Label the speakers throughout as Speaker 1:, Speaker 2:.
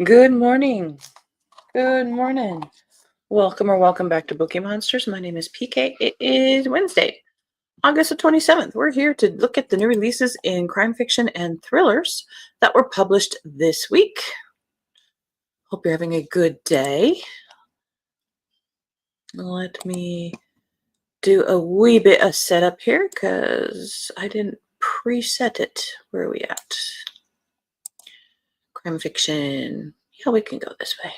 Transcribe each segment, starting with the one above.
Speaker 1: Good morning. Good morning. Welcome back to Bookeemonsters. My name is PK. It is Wednesday, August the 27th. We're here to look at the new releases in crime fiction and thrillers that were published this week. Hope you're having a good day. Let me do a wee bit of setup here because I didn't preset it. Where are we at? Crime fiction. Yeah, we can go this way.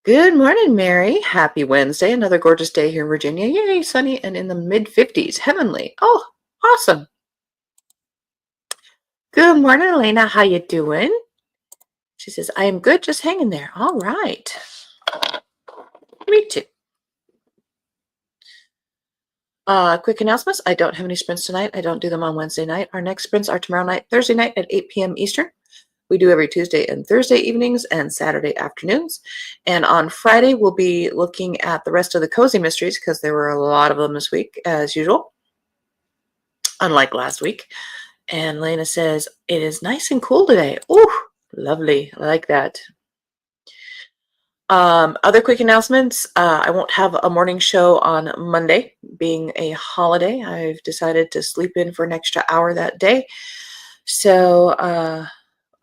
Speaker 1: Good morning, Mary. Happy Wednesday. Another gorgeous day here in Virginia. Yay, sunny and in the mid-50s. Heavenly. Oh, awesome. Good morning, Elena. How you doing? She says, I am good, just hanging there. All right. Me too. Quick announcements. I don't have any sprints tonight. I don't do them on Wednesday night. Our next sprints are tomorrow night, Thursday night at 8 p.m. Eastern. We do every Tuesday and Thursday evenings and Saturday afternoons. And on Friday, we'll be looking at the rest of the cozy mysteries because there were a lot of them this week, as usual, unlike last week. And Lena says, it is nice and cool today. Ooh, lovely. I like that. Other quick announcements. I won't have a morning show on Monday, being a holiday. I've decided to sleep in for an extra hour that day. So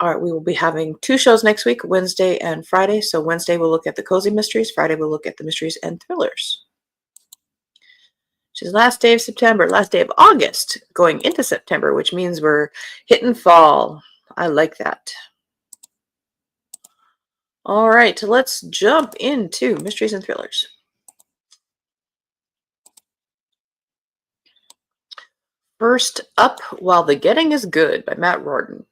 Speaker 1: we will be having two shows next week, Wednesday and Friday. So Wednesday we'll look at the cozy mysteries. Friday we'll look at the mysteries and thrillers. Which is last day of September, last day of August, going into September, which means we're hitting fall. I like that. All right, let's jump into mysteries and thrillers. First up, While the Getting is Good by Matt Rorden.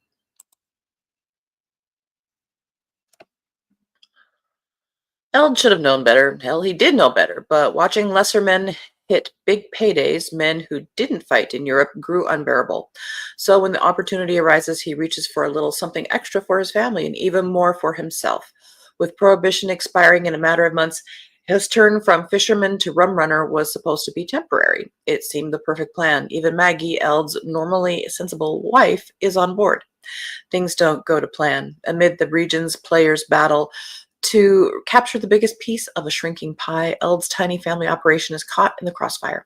Speaker 1: Eld should have known better. Hell, he did know better, but watching lesser men hit big paydays, men who didn't fight in Europe, grew unbearable. So when the opportunity arises, he reaches for a little something extra for his family and even more for himself. With prohibition expiring in a matter of months, his turn from fisherman to rum runner was supposed to be temporary. It seemed the perfect plan. Even Maggie, Eld's normally sensible wife, is on board. Things don't go to plan. Amid the region's players' battle to capture the biggest piece of a shrinking pie, Eld's tiny family operation is caught in the crossfire.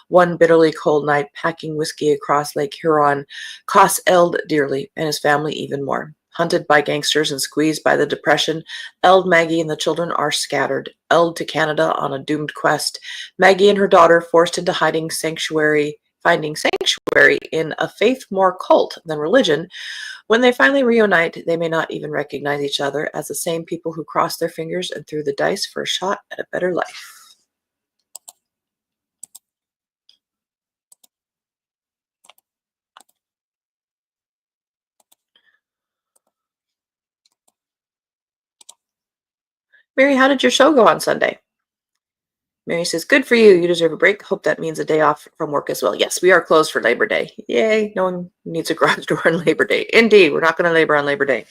Speaker 1: One bitterly cold night packing whiskey across Lake Huron costs Eld dearly and his family even more. Hunted by gangsters and squeezed by the depression, Eld, Maggie, and the children are scattered. Eld to Canada on a doomed quest. Maggie and her daughter forced into finding sanctuary in a faith more cult than religion. When they finally reunite, they may not even recognize each other as the same people who crossed their fingers and threw the dice for a shot at a better life. Mary, how did your show go on Sunday? Mary says, good for you. You deserve a break. Hope that means a day off from work as well. Yes, we are closed for Labor Day. Yay. No one needs a garage door on Labor Day. Indeed, we're not going to labor on Labor Day.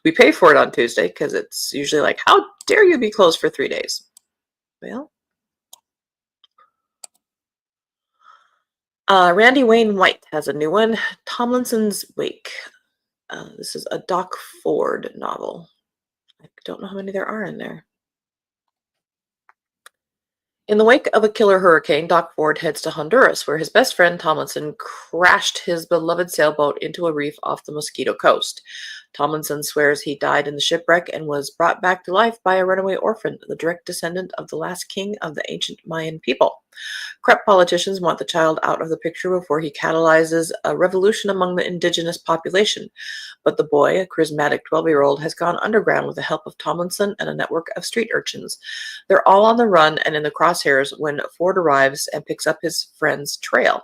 Speaker 1: We pay for it on Tuesday because it's usually like, how dare you be closed for 3 days? Well, Randy Wayne White has a new one, Tomlinson's Wake. This is a Doc Ford novel. I don't know how many there are in there. In the wake of a killer hurricane, Doc Ford heads to Honduras, where his best friend Tomlinson crashed his beloved sailboat into a reef off the Mosquito Coast. Tomlinson swears he died in the shipwreck and was brought back to life by a runaway orphan, the direct descendant of the last king of the ancient Mayan people. Corrupt politicians want the child out of the picture before he catalyzes a revolution among the indigenous population. But the boy, a charismatic 12-year-old, has gone underground with the help of Tomlinson and a network of street urchins. They're all on the run and in the crosshairs when Ford arrives and picks up his friend's trail.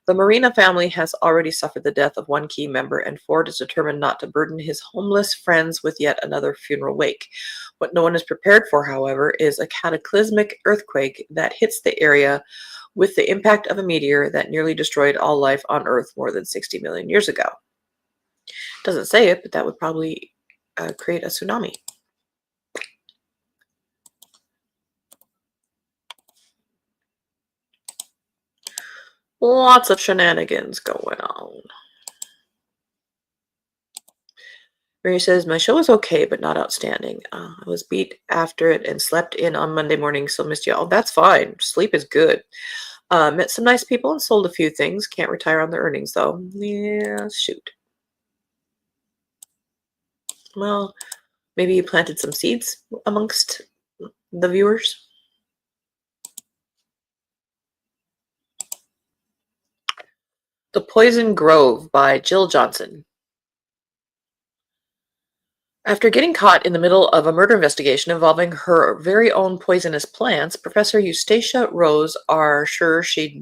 Speaker 1: The Marina family has already suffered the death of one key member, and Ford is determined not to burden his homeless friends with yet another funeral wake. What no one is prepared for, however, is a cataclysmic earthquake that hits the area with the impact of a meteor that nearly destroyed all life on Earth more than 60 million years ago. Doesn't say it, but that would probably create a tsunami. Lots of shenanigans going on. Mary says, my show was okay, but not outstanding. I was beat after it and slept in on Monday morning, so missed you. Oh, that's fine. Sleep is good. Met some nice people and sold a few things. Can't retire on the earnings, though. Yeah, shoot. Well, maybe you planted some seeds amongst the viewers. The Poison Grove by Jill Johnson. After getting caught in the middle of a murder investigation involving her very own poisonous plants, Professor Eustacia Rose was sure she'd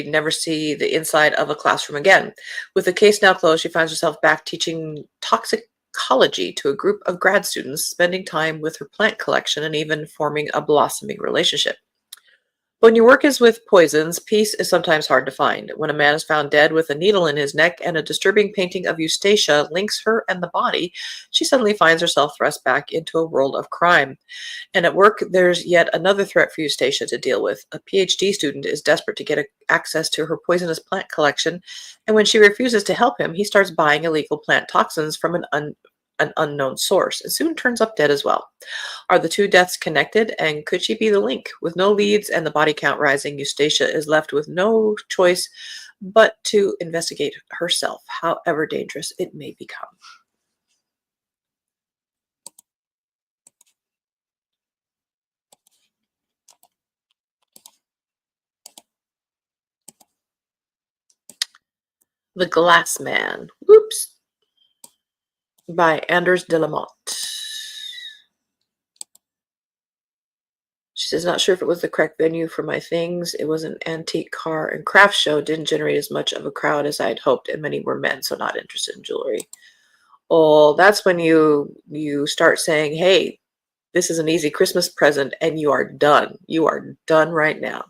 Speaker 1: never see the inside of a classroom again. With the case now closed, she finds herself back teaching toxicology to a group of grad students, spending time with her plant collection and even forming a blossoming relationship. When your work is with poisons, peace is sometimes hard to find. When a man is found dead with a needle in his neck and a disturbing painting of Eustacia links her and the body, she suddenly finds herself thrust back into a world of crime. And at work, there's yet another threat for Eustacia to deal with. A PhD student is desperate to get access to her poisonous plant collection, and when she refuses to help him, he starts buying illegal plant toxins from an unknown source, and soon turns up dead as well. Are the two deaths connected, and could she be the link? With no leads and the body count rising, Eustacia is left with no choice but to investigate herself, however dangerous it may become. The Glass Man. Whoops. By Anders de la Motte. She says, not sure if it was the correct venue for my things. It was an antique car and craft show. Didn't generate as much of a crowd as I had hoped, and many were men, so not interested in jewelry. Oh, that's when you start saying, hey, this is an easy Christmas present, and you are done. You are done right now.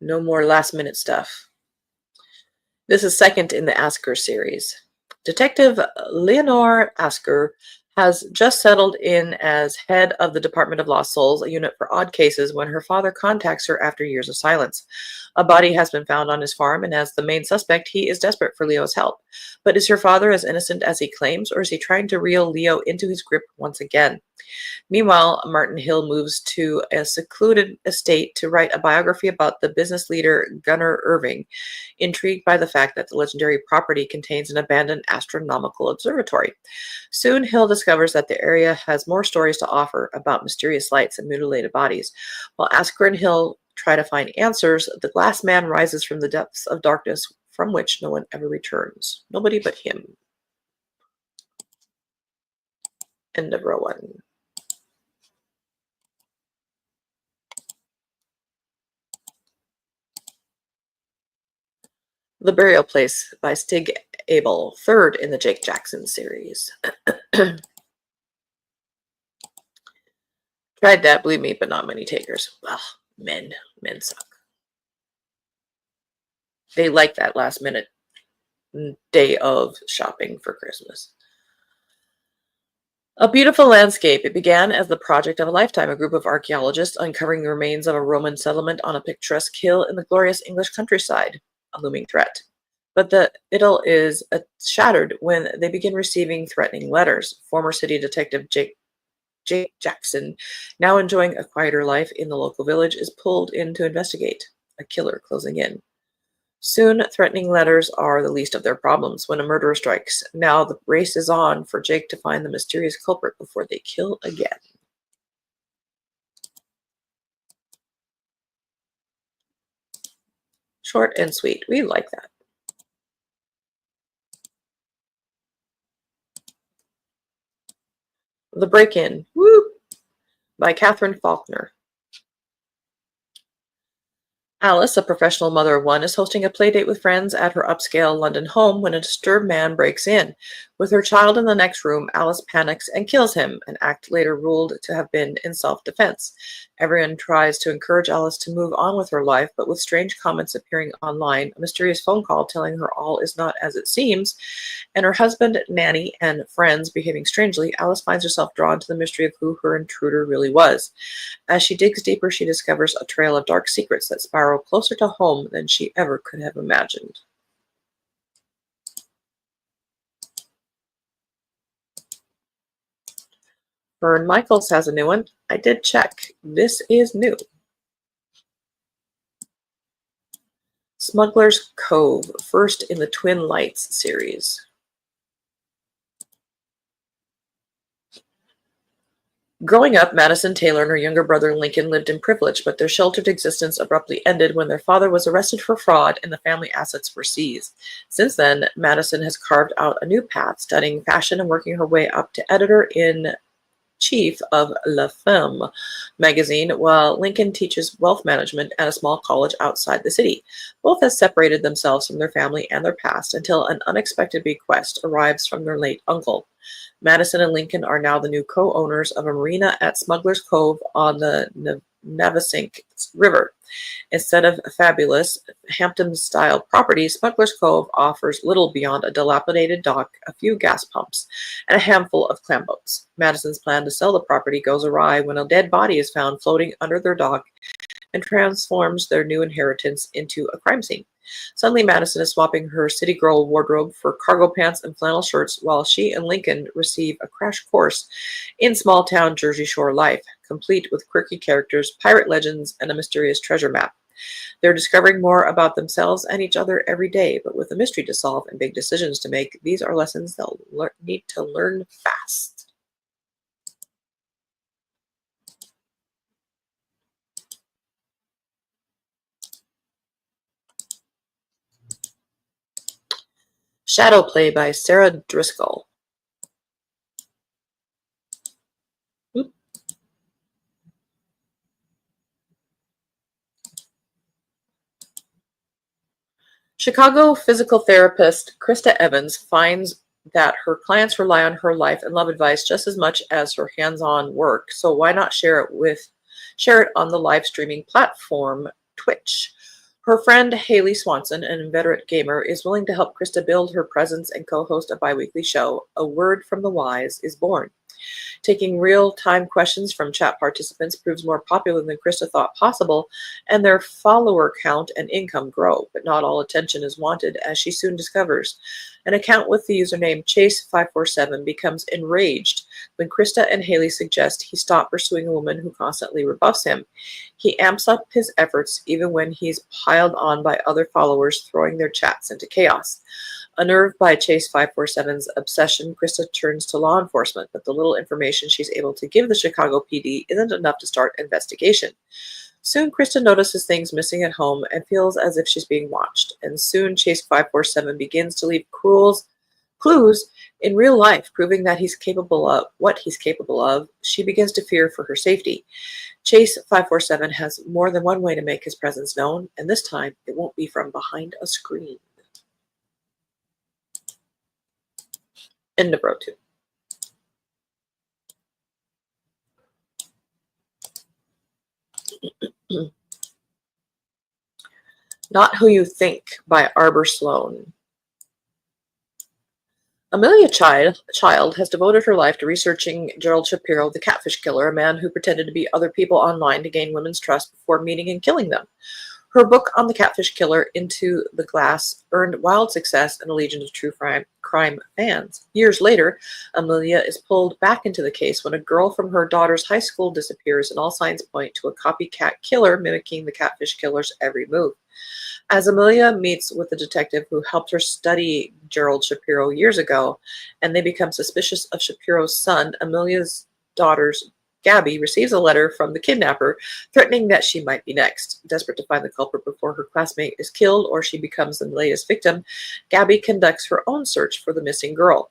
Speaker 1: No more last minute stuff. This is second in the Asker series. Detective Leonore Asker has just settled in as head of the Department of Lost Souls, a unit for odd cases, when her father contacts her after years of silence. A body has been found on his farm, and as the main suspect, he is desperate for Leo's help. But is her father as innocent as he claims, or is he trying to reel Leo into his grip once again? Meanwhile, Martin Hill moves to a secluded estate to write a biography about the business leader Gunnar Irving, intrigued by the fact that the legendary property contains an abandoned astronomical observatory. Soon, Hill discovers that the area has more stories to offer about mysterious lights and mutilated bodies. While Asker and Hill try to find answers, the glass man rises from the depths of darkness from which no one ever returns. Nobody but him. End of row one. The Burial Place by Stig Abel, third in the Jake Jackson series. Tried that, believe me, but not many takers. Ugh, men suck. They like that last minute day of shopping for Christmas. A beautiful landscape. It began as the project of a lifetime, a group of archaeologists uncovering the remains of a Roman settlement on a picturesque hill in the glorious English countryside, a looming threat. But the idyll is shattered when they begin receiving threatening letters. Former city detective Jake Jackson, now enjoying a quieter life in the local village, is pulled in to investigate, a killer closing in. Soon, threatening letters are the least of their problems when a murderer strikes. Now the race is on for Jake to find the mysterious culprit before they kill again. Short and sweet. We like that. The Break-In. Woo! By Catherine Faulkner. Alice, a professional mother of one, is hosting a playdate with friends at her upscale London home when a disturbed man breaks in. With her child in the next room, Alice panics and kills him, an act later ruled to have been in self-defense. Everyone tries to encourage Alice to move on with her life, but with strange comments appearing online, a mysterious phone call telling her all is not as it seems, and her husband, nanny, and friends behaving strangely, Alice finds herself drawn to the mystery of who her intruder really was. As she digs deeper, she discovers a trail of dark secrets that spiral closer to home than she ever could have imagined. Vern Michaels has a new one. I did check. This is new. Smuggler's Cove, first in the Twin Lights series. Growing up, Madison Taylor and her younger brother Lincoln lived in privilege, but their sheltered existence abruptly ended when their father was arrested for fraud and the family assets were seized. Since then, Madison has carved out a new path, studying fashion and working her way up to editor-in-chief of La Femme magazine, while Lincoln teaches wealth management at a small college outside the city. Both have separated themselves from their family and their past until an unexpected bequest arrives from their late uncle. Madison and Lincoln are now the new co-owners of a marina at Smuggler's Cove on the Navesink River. Instead of fabulous Hampton-style property, Smuggler's Cove offers little beyond a dilapidated dock, a few gas pumps, and a handful of clam boats. Madison's plan to sell the property goes awry when a dead body is found floating under their dock and transforms their new inheritance into a crime scene. Suddenly, Madison is swapping her city girl wardrobe for cargo pants and flannel shirts, while she and Lincoln receive a crash course in small-town Jersey Shore life, complete with quirky characters, pirate legends, and a mysterious treasure map. They're discovering more about themselves and each other every day, but with a mystery to solve and big decisions to make, these are lessons they'll need to learn fast. Shadow Play by Sarah Driscoll. Chicago physical therapist Krista Evans finds that her clients rely on her life and love advice just as much as her hands-on work, so why not share it on the live streaming platform Twitch? Her friend Haley Swanson, an inveterate gamer, is willing to help Krista build her presence and co-host a bi-weekly show. A Word from the Wise is born. Taking real-time questions from chat participants proves more popular than Krista thought possible, and their follower count and income grow, but not all attention is wanted, as she soon discovers. An account with the username Chase547 becomes enraged when Krista and Haley suggest he stop pursuing a woman who constantly rebuffs him. He amps up his efforts even when he's piled on by other followers, throwing their chats into chaos. Unnerved by Chase547's obsession, Krista turns to law enforcement, but the little information she's able to give the Chicago PD isn't enough to start an investigation. Soon, Krista notices things missing at home and feels as if she's being watched. And soon, Chase547 begins to leave clues in real life, proving that he's capable of what he's capable of. She begins to fear for her safety. Chase547 has more than one way to make his presence known, and this time it won't be from behind a screen. End of row 2. Not Who You Think by Arbor Sloan. Amelia Child has devoted her life to researching Gerald Shapiro, the catfish killer, a man who pretended to be other people online to gain women's trust before meeting and killing them. Her book on the catfish killer, Into the Glass, earned wild success and a legion of true crime fans. Years later, Amelia is pulled back into the case when a girl from her daughter's high school disappears, and all signs point to a copycat killer mimicking the catfish killer's every move. As Amelia meets with the detective who helped her study Gerald Shapiro years ago, and they become suspicious of Shapiro's son, Amelia's daughter's Gabby receives a letter from the kidnapper threatening that she might be next. Desperate to find the culprit before her classmate is killed or she becomes the latest victim, Gabby conducts her own search for the missing girl.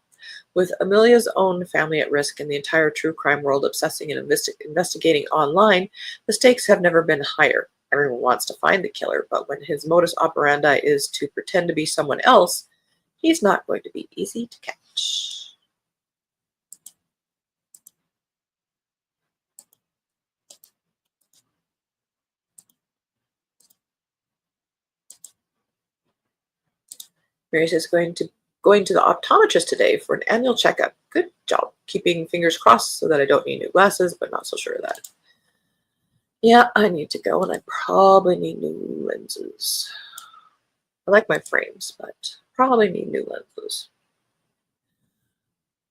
Speaker 1: With Amelia's own family at risk and the entire true crime world obsessing and investigating online, the stakes have never been higher. Everyone wants to find the killer, but when his modus operandi is to pretend to be someone else, he's not going to be easy to catch. Mary says going to the optometrist today for an annual checkup. Good job. Keeping fingers crossed so that I don't need new glasses, but not so sure of that. Yeah, I need to go, and I probably need new lenses. I like my frames, but probably need new lenses.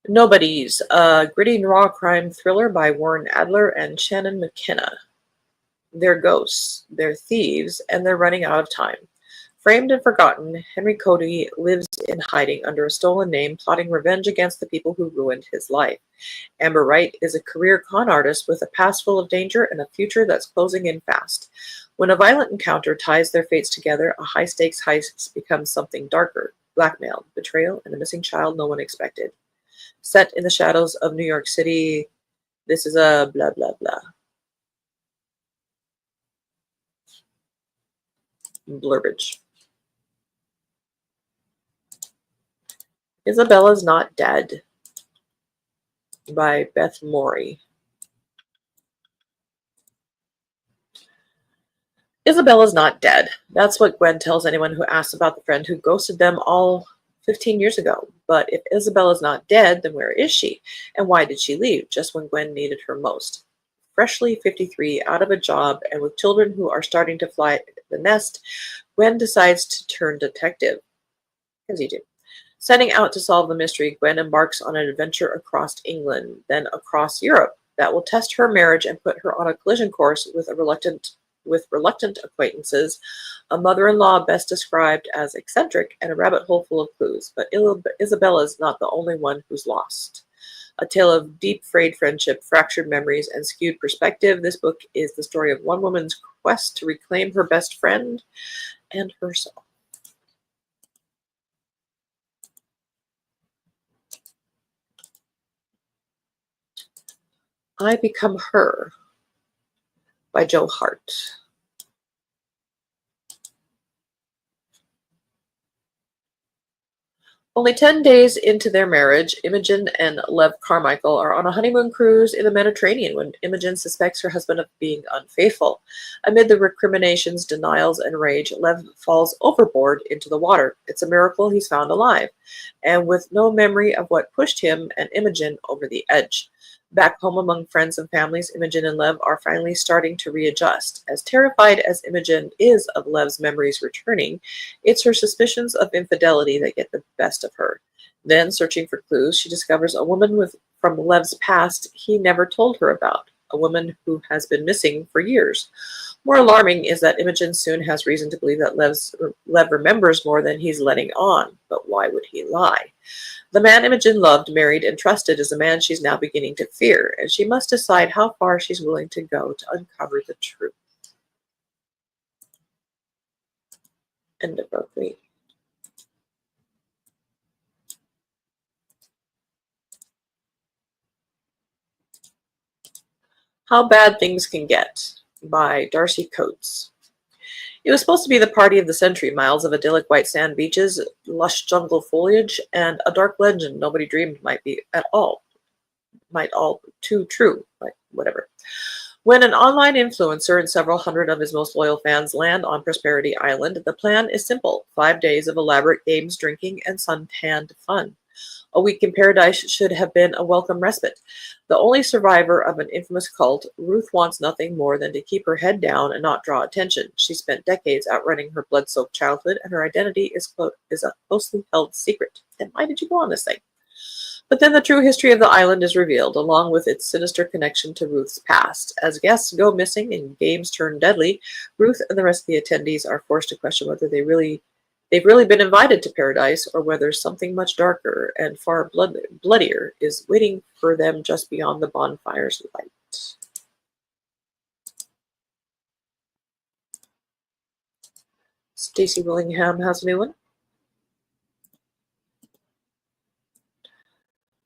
Speaker 1: Nobody's a gritty noir crime thriller by Warren Adler and Shannon McKenna. They're ghosts, they're thieves, and they're running out of time. Framed and forgotten, Henry Cody lives in hiding under a stolen name, plotting revenge against the people who ruined his life. Amber Wright is a career con artist with a past full of danger and a future that's closing in fast. When a violent encounter ties their fates together, a high-stakes heist becomes something darker: blackmail, betrayal, and a missing child no one expected. Set in the shadows of New York City, this is a blah, blah, blah. Blurbage. Isabella's Not Dead by Beth Morey. Isabella's not dead. That's what Gwen tells anyone who asks about the friend who ghosted them all 15 years ago. But if Isabella's not dead, then where is she? And why did she leave just when Gwen needed her most? Freshly 53, out of a job, and with children who are starting to fly the nest, Gwen decides to turn detective. As you do. Setting out to solve the mystery, Gwen embarks on an adventure across England, then across Europe, that will test her marriage and put her on a collision course with reluctant acquaintances, a mother-in-law best described as eccentric, and a rabbit hole full of clues. But Isabella's not the only one who's lost. A tale of deep frayed friendship, fractured memories, and skewed perspective, this book is the story of one woman's quest to reclaim her best friend and herself. I Become Her by Joe Hart. Only 10 days into their marriage, Imogen and Lev Carmichael are on a honeymoon cruise in the Mediterranean when Imogen suspects her husband of being unfaithful. Amid the recriminations, denials, and rage, Lev falls overboard into the water. It's a miracle he's found alive, and with no memory of what pushed him and Imogen over the edge. Back home among friends and families, Imogen and Lev are finally starting to readjust. As terrified as Imogen is of Lev's memories returning, it's her suspicions of infidelity that get the best of her. Then, searching for clues, she discovers a woman from Lev's past he never told her about, a woman who has been missing for years. More alarming is that Imogen soon has reason to believe that Lev remembers more than he's letting on. But why would he lie? The man Imogen loved, married, and trusted is a man she's now beginning to fear, and she must decide how far she's willing to go to uncover the truth. End of book 3. How Bad Things Can Get by Darcy Coates. It was supposed to be the party of the century, miles of idyllic white sand beaches, lush jungle foliage, and a dark legend nobody dreamed might all too true, but whatever. When an online influencer and several hundred of his most loyal fans land on Prosperity Island, the plan is simple: 5 days of elaborate games, drinking, and suntanned fun. A week in paradise should have been a welcome respite. The only survivor of an infamous cult, Ruth wants nothing more than to keep her head down and not draw attention. She spent decades outrunning her blood-soaked childhood, and her identity is a closely held secret. Then why did you go on this thing? But then the true history of the island is revealed, along with its sinister connection to Ruth's past. As guests go missing and games turn deadly, Ruth and the rest of the attendees are forced to question whether they've really been invited to paradise, or whether something much darker and far bloodier is waiting for them just beyond the bonfire's light. Stacey Willingham has a new one.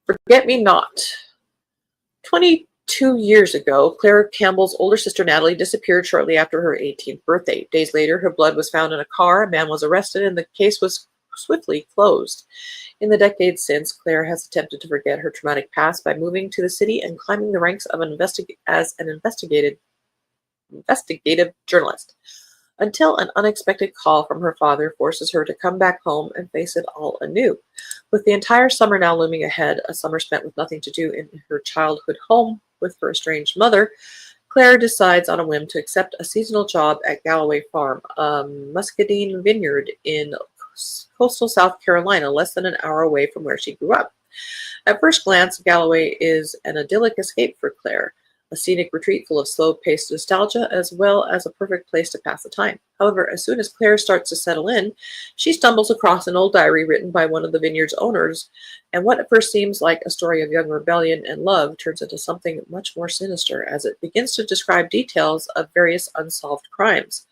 Speaker 1: Forget Me Not. 22 years ago, Claire Campbell's older sister Natalie disappeared shortly after her 18th birthday. Days later, her blood was found in a car, a man was arrested, and the case was swiftly closed. In the decades since, Claire has attempted to forget her traumatic past by moving to the city and climbing the ranks of as an investigative journalist. until an unexpected call from her father forces her to come back home and face it all anew. With the entire summer now looming ahead, a summer spent with nothing to do in her childhood home with her estranged mother, Claire decides on a whim to accept a seasonal job at Galloway Farm, a muscadine vineyard in coastal South Carolina, less than an hour away from where she grew up. At first glance, Galloway is an idyllic escape for Claire, a scenic retreat full of slow-paced nostalgia, as well as a perfect place to pass the time. However, as soon as Claire starts to settle in, she stumbles across an old diary written by one of the vineyard's owners, and what at first seems like a story of young rebellion and love turns into something much more sinister, as it begins to describe details of various unsolved crimes.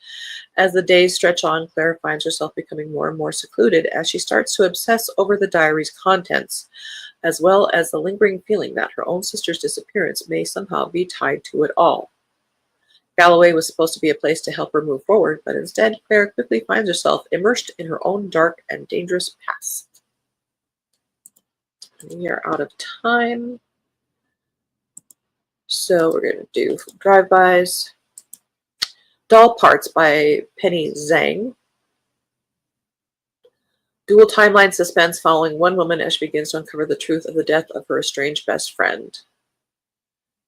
Speaker 1: As the days stretch on, Claire finds herself becoming more and more secluded as she starts to obsess over the diary's contents, as well as the lingering feeling that her own sister's disappearance may somehow be tied to it all. Galloway was supposed to be a place to help her move forward, but instead, Claire quickly finds herself immersed in her own dark and dangerous past. We are out of time, so we're going to do drive-bys. Doll Parts by Penny Zhang. Dual timeline suspense following one woman as she begins to uncover the truth of the death of her estranged best friend.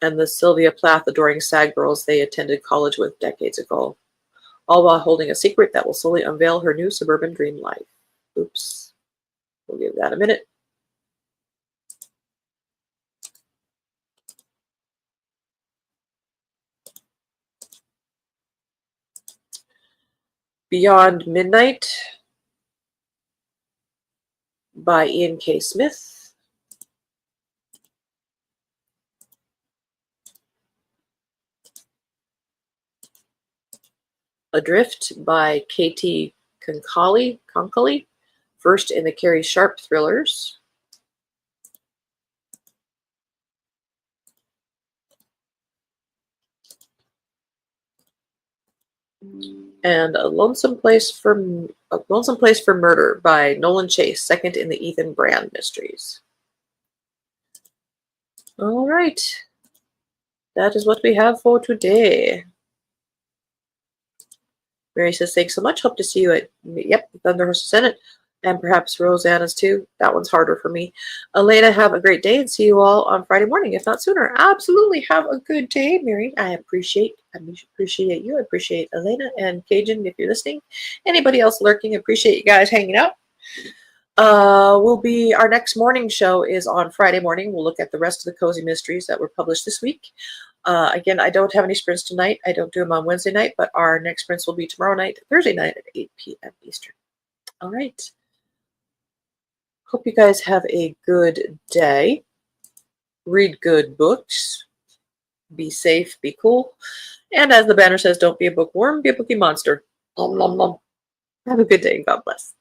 Speaker 1: And the Sylvia Plath adoring sad girls they attended college with decades ago, all while holding a secret that will slowly unveil her new suburban dream life. Oops. We'll give that a minute. Beyond Midnight by Ian K. Smith. Adrift by Katie Concoli, first in the Carrie Sharp thrillers. And A Lonesome Place for Murder by Nolan Chase, second in the Ethan Brand mysteries. All right, that is what we have for today. Mary says, thanks so much. Hope to see you at, Thunderhorse Senate, and perhaps Rosanna's too. That one's harder for me. Elena, have a great day and see you all on Friday morning, if not sooner. Absolutely. Have a good day, Mary. I appreciate you. I appreciate Elena and Cajun, if you're listening. Anybody else lurking, appreciate you guys hanging out. Our next morning show is on Friday morning. We'll look at the rest of the cozy mysteries that were published this week. Again, I don't have any sprints tonight. I don't do them on Wednesday night, but our next sprints will be tomorrow night, Thursday night at 8 p.m. Eastern. All right. Hope you guys have a good day. Read good books. Be safe, be cool. And as the banner says, don't be a bookworm, be a bookie monster. Have a good day and God bless.